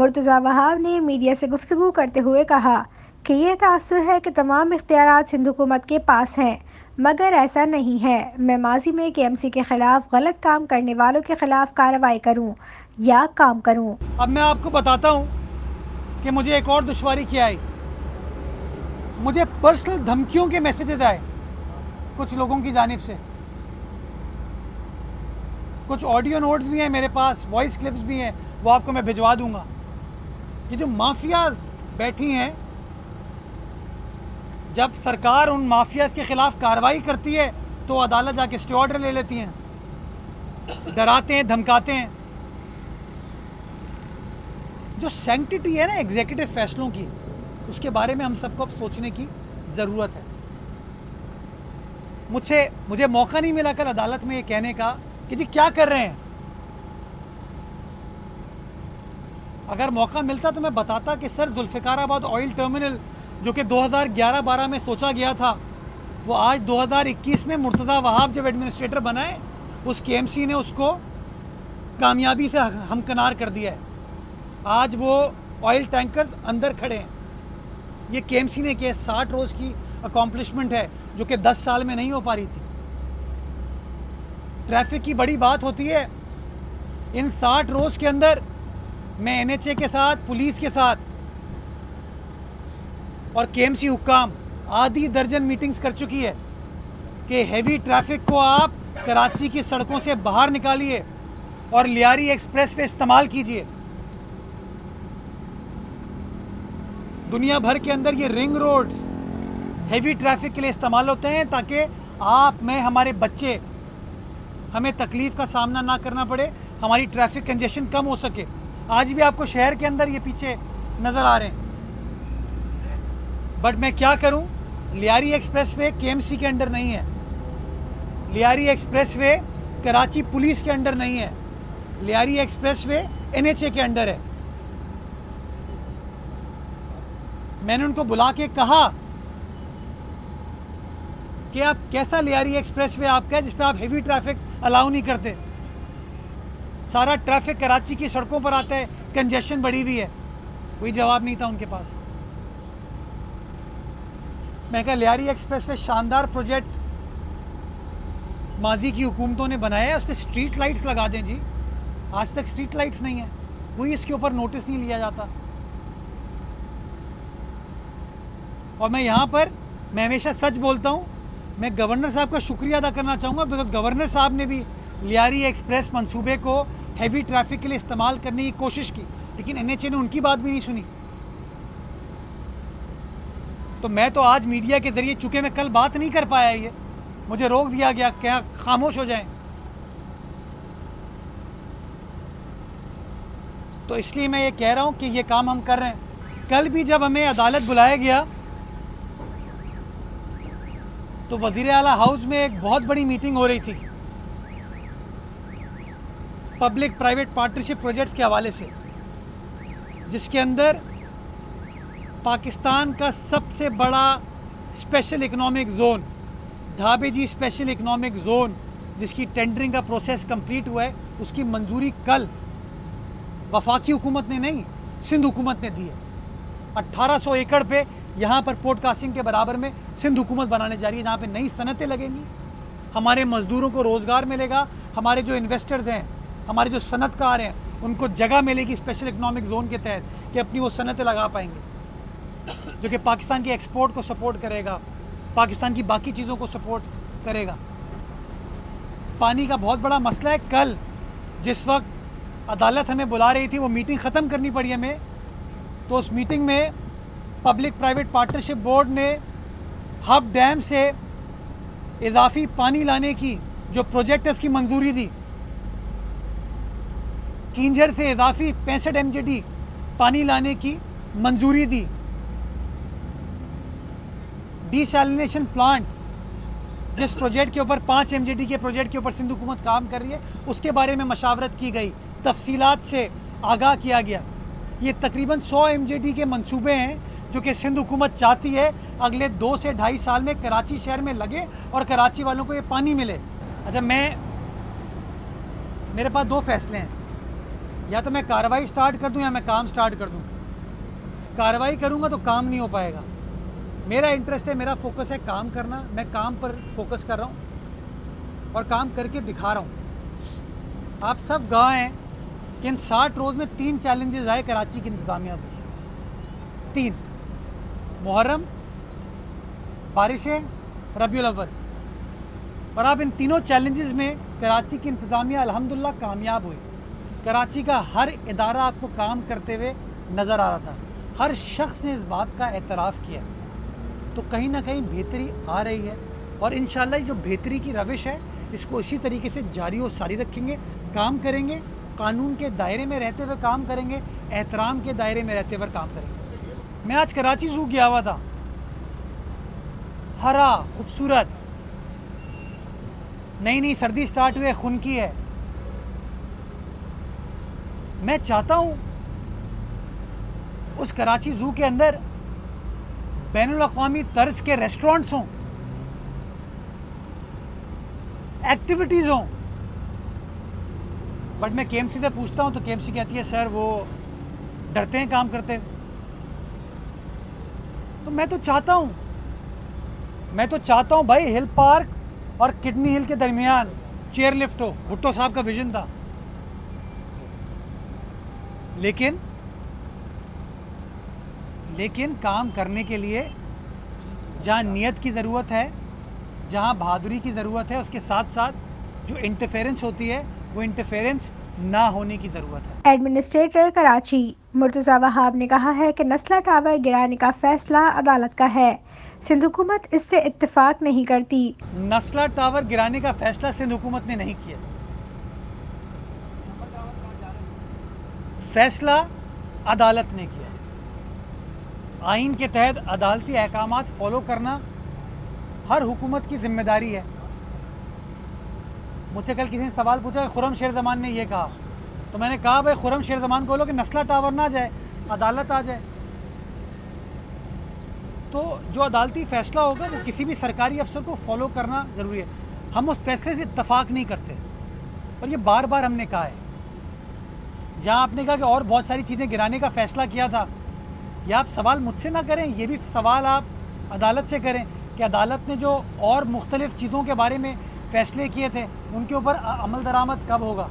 मुर्तज़ा वहाब ने मीडिया से गुफ्तगू करते हुए कहा कि यह तासुर है कि तमाम इख्तियारात सिंध हुकूमत के पास हैं, मगर ऐसा नहीं है। मैं माजी में KMC के खिलाफ गलत काम करने वालों के खिलाफ कार्रवाई करूं या काम करूं। अब मैं आपको बताता हूं कि मुझे एक और दुश्वारी क्या आई। मुझे पर्सनल धमकियों के मैसेजेस आए कुछ लोगों की जानिब से। कुछ ऑडियो नोट्स भी हैं मेरे पास, वॉइस क्लिप्स भी हैं, वो आपको मैं भिजवा दूंगा। ये जो माफियाज बैठी हैं, जब सरकार उन माफियाज के खिलाफ कार्रवाई करती है तो अदालत जाके स्टे ऑर्डर ले लेती हैं, डराते हैं, धमकाते हैं। जो सैंक्टिटी है ना एग्जीक्यूटिव फैसलों की, उसके बारे में हम सबको अब सोचने की ज़रूरत है। मुझे मौका नहीं मिला कल अदालत में ये कहने का कि जी क्या कर रहे हैं। अगर मौका मिलता तो मैं बताता कि सर जुल्फ़िकाराबाद ऑयल टर्मिनल जो कि 2011-12 में सोचा गया था, वो आज 2021 में मुर्तज़ा वहाब जब एडमिनिस्ट्रेटर बनाए, उस KMC ने उसको कामयाबी से हमकनार कर दिया है। आज वो ऑयल टैंकर्स अंदर खड़े हैं। ये KMC ने किया, 60 रोज़ की अकॉम्प्लिशमेंट है जो कि 10 साल में नहीं हो पा रही थी। ट्रैफिक की बड़ी बात होती है। इन 60 रोज़ के अंदर मैं NHA के साथ, पुलिस के साथ और KMC हुक्काम आधी दर्जन मीटिंग्स कर चुकी है कि हैवी ट्रैफिक को आप कराची की सड़कों से बाहर निकालिए और लियारी एक्सप्रेस वे इस्तेमाल कीजिए। दुनिया भर के अंदर ये रिंग रोड्स हैवी ट्रैफिक के लिए इस्तेमाल होते हैं ताकि आप, मैं, हमारे बच्चे, हमें तकलीफ़ का सामना ना करना पड़े, हमारी ट्रैफिक कंजेशन कम हो सके। आज भी आपको शहर के अंदर ये पीछे नज़र आ रहे हैं। बट मैं क्या करूं, लियारी एक्सप्रेस वे KMC के अंडर नहीं है, Lyari express way Karachi police के अंडर नहीं है, लियारी एक्सप्रेस वे NHA के अंडर है। मैंने उनको बुला के कहा कि आप कैसा लियारी एक्सप्रेस वे आपका है जिस पे आप हेवी ट्रैफिक अलाउ नहीं करते। सारा ट्रैफिक कराची की सड़कों पर आता है, कंजेशन बढ़ी हुई है। कोई जवाब नहीं था उनके पास। मैं कहा लियारी एक्सप्रेस वे शानदार प्रोजेक्ट माजी की हुकूमतों ने बनाया है, उस पर स्ट्रीट लाइट्स लगा दें जी। आज तक स्ट्रीट लाइट्स नहीं है, कोई इसके ऊपर नोटिस नहीं लिया जाता। और मैं यहाँ पर हमेशा सच बोलता हूँ। मैं गवर्नर साहब का शुक्रिया अदा करना चाहूँगा, बिकॉज गवर्नर साहब ने भी लियारी एक्सप्रेस मंसूबे को हैवी ट्रैफिक के लिए इस्तेमाल करने की कोशिश की, लेकिन NHA ने उनकी बात भी नहीं सुनी। तो मैं तो आज मीडिया के ज़रिए, चूँकि मैं कल बात नहीं कर पाया, ये मुझे रोक दिया गया, क्या खामोश हो जाएं। तो इसलिए मैं ये कह रहा हूँ कि ये काम हम कर रहे हैं। कल भी जब हमें अदालत बुलाया गया तो वज़ीर आला हाउस में एक बहुत बड़ी मीटिंग हो रही थी पब्लिक प्राइवेट पार्टनरशिप प्रोजेक्ट्स के हवाले से, जिसके अंदर पाकिस्तान का सबसे बड़ा special economic zone, Dhabeji special economic zone, जिसकी टेंडरिंग का प्रोसेस कंप्लीट हुआ है, उसकी मंजूरी कल वफाकी हुकूमत ने नहीं, सिंध हुकूमत ने दी है। 1800 एकड़ पे यहाँ पर पोर्ट कासिम के बराबर में सिंध हुकूमत बनाने जा रही है, जहाँ पे नई सनतें लगेंगी, हमारे मज़दूरों को रोज़गार मिलेगा, हमारे जो इन्वेस्टर्स हैं, हमारे जो सनतकार हैं, उनको जगह मिलेगी स्पेशल इकनॉमिक जोन के तहत कि अपनी वो सनतें लगा पाएंगे, जो कि पाकिस्तान की एक्सपोर्ट को सपोर्ट करेगा, पाकिस्तान की बाकी चीज़ों को सपोर्ट करेगा। पानी का बहुत बड़ा मसला है। कल जिस वक्त अदालत हमें बुला रही थी, वो मीटिंग ख़त्म करनी पड़ी हमें, तो उस मीटिंग में पब्लिक प्राइवेट पार्टनरशिप बोर्ड ने हब डैम से इजाफी पानी लाने की जो प्रोजेक्ट है उसकी मंजूरी दी। किंजर से इजाफी 65 MJD पानी लाने की मंजूरी दी। डिसैलिनेशन प्लांट, जिस प्रोजेक्ट के ऊपर 5 MJD के प्रोजेक्ट के ऊपर सिंध हुकूमत काम कर रही है, उसके बारे में मशावरत की गई, तफसीलात से आगाह किया गया। ये तकरीबन 100 MJD के मंसूबे हैं जो कि सिंध हुकूमत चाहती है अगले 2 से 2.5 साल में कराची शहर में लगे और कराची वालों को ये पानी मिले। अच्छा, मेरे पास 2 फैसले हैं। या तो मैं कार्रवाई स्टार्ट कर दूं या मैं काम स्टार्ट कर दूं। कार्रवाई करूंगा तो काम नहीं हो पाएगा। मेरा इंटरेस्ट है, मेरा फोकस है काम करना। मैं काम पर फोकस कर रहा हूं और काम करके दिखा रहा हूं। आप सब गवाह हैं कि इन 60 रोज़ में 3 चैलेंजेस आए कराची की इंतज़ामिया को। 3, मुहर्रम, बारिशें, रबीउल अव्वल। और अब इन तीनों चैलेंजेस में कराची की इंतज़ामिया अल्हम्दुलिल्लाह कामयाब हुई। कराची का हर इदारा आपको काम करते हुए नज़र आ रहा था। हर शख्स ने इस बात का एतराफ़ किया। तो कहीं ना कहीं बेहतरी आ रही है और इंशाअल्लाह जो बेहतरी की रविश है इसको इसी तरीके से जारी और सारी रखेंगे। काम करेंगे, कानून के दायरे में रहते हुए काम करेंगे, एहतराम के दायरे में रहते हुए काम करेंगे। मैं आज कराची ज़ू गया हुआ था, हरा, खूबसूरत, नई नई सर्दी स्टार्ट हुई है, खून की है। मैं चाहता हूँ उस कराची ज़ू के अंदर बैनुल अक़वामी तर्ज के रेस्टोरेंट्स हों, एक्टिविटीज़ हों। बट मैं केएमसी से पूछता हूँ तो केएमसी कहती है सर वो डरते हैं काम करते। तो मैं तो चाहता हूँ भाई हिल पार्क और किडनी हिल के दरमियान चेयर लिफ्ट हो। भुट्टो साहब का विजन था। लेकिन काम करने के लिए जहाँ नियत की ज़रूरत है, जहाँ बहादुरी की ज़रूरत है, उसके साथ साथ जो इंटरफेरेंस होती है वो इंटरफेरेंस ना होने की ज़रूरत है। एडमिनिस्ट्रेटर कराची मुर्तज़ा वहाब ने कहा है कि नस्ला टावर गिराने का फैसला अदालत का है। सिंध हुकूमत इससे इत्तेफाक नहीं करती। नस्ला टावर गिराने का फैसला सिंध हुकूमत ने नहीं किया। फैसला अदालत ने किया। आइन के तहत अदालती अहकामात फॉलो करना हर हुकूमत की जिम्मेदारी है। मुझसे कल किसी ने सवाल पूछा कि खुर्रम शेर ज़मान ने यह कहा, तो मैंने कहा भाई खुर्रम शेर ज़मान को बोलो कि नस्ला टावर ना जाए, अदालत आ जाए। तो जो अदालती फ़ैसला होगा वो किसी भी सरकारी अफसर को फॉलो करना ज़रूरी है। हम उस फैसले से इत्तफाक नहीं करते और ये बार बार हमने कहा है। जहाँ आपने कहा कि और बहुत सारी चीज़ें गिराने का फ़ैसला किया था, यह आप सवाल मुझसे ना करें, ये भी सवाल आप अदालत से करें कि अदालत ने जो और मुख्तलिफ़ चीज़ों के बारे में फ़ैसले किए थे उनके ऊपर अमल दरामद कब होगा।